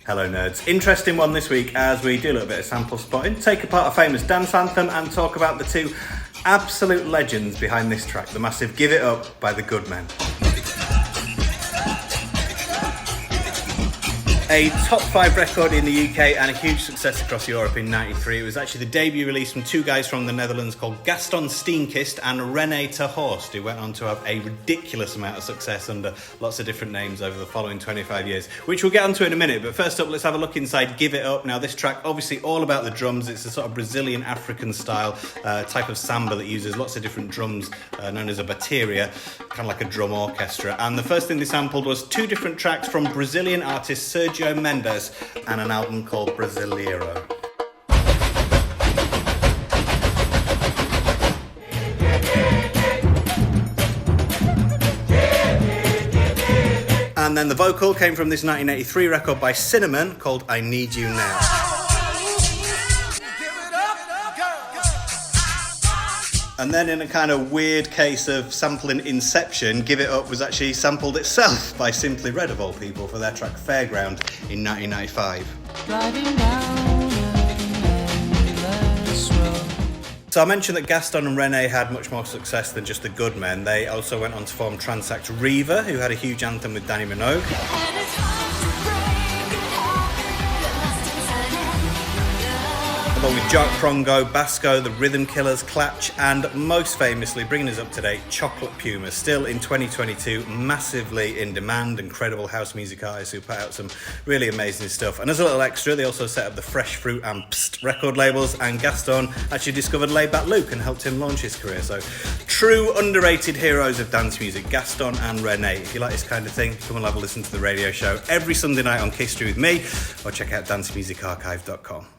Hello nerds. Interesting one this week as we do a little bit of sample spotting, take apart a famous dance anthem and talk about the two absolute legends behind this track, the massive Give It Up by the Goodmen. A top 5 record in the UK and a huge success across Europe in '93. It was actually the debut release from two guys from the Netherlands called Gaston Steenkist and René ter Horst, who went on to have a ridiculous amount of success under lots of different names over the following 25 years, which we'll get onto in a minute. But first up, let's have a look inside Give It Up. Now, this track, obviously all about the drums. It's a sort of Brazilian African style type of samba that uses lots of different drums known as a bateria, kind of like a drum orchestra. And the first thing they sampled was two different tracks from Brazilian artist Sergio Mendes and an album called Brasileiro. And then the vocal came from this 1983 record by Cinnamon called I Need You Now. And then in a kind of weird case of sampling Inception, Give It Up was actually sampled itself by Simply Red of all people for their track Fairground in 1995. So I mentioned that Gaston and René had much more success than just the Goodmen. They also went on to form trance act Riva, who had a huge anthem with Danny Minogue. Along with Jock Prongo, Basco, the Rhythm Killers, Clatch, and most famously, bringing us up to date, Chocolate Puma, still in 2022, massively in demand, incredible house music artists who put out some really amazing stuff. And as a little extra, they also set up the Fresh Fruit and Psst record labels, and Gaston actually discovered Laidback Luke and helped him launch his career. So, true underrated heroes of dance music, Gaston and René. If you like this kind of thing, come and have a listen to the radio show every Sunday night on History with me, or check out dancemusicarchive.com.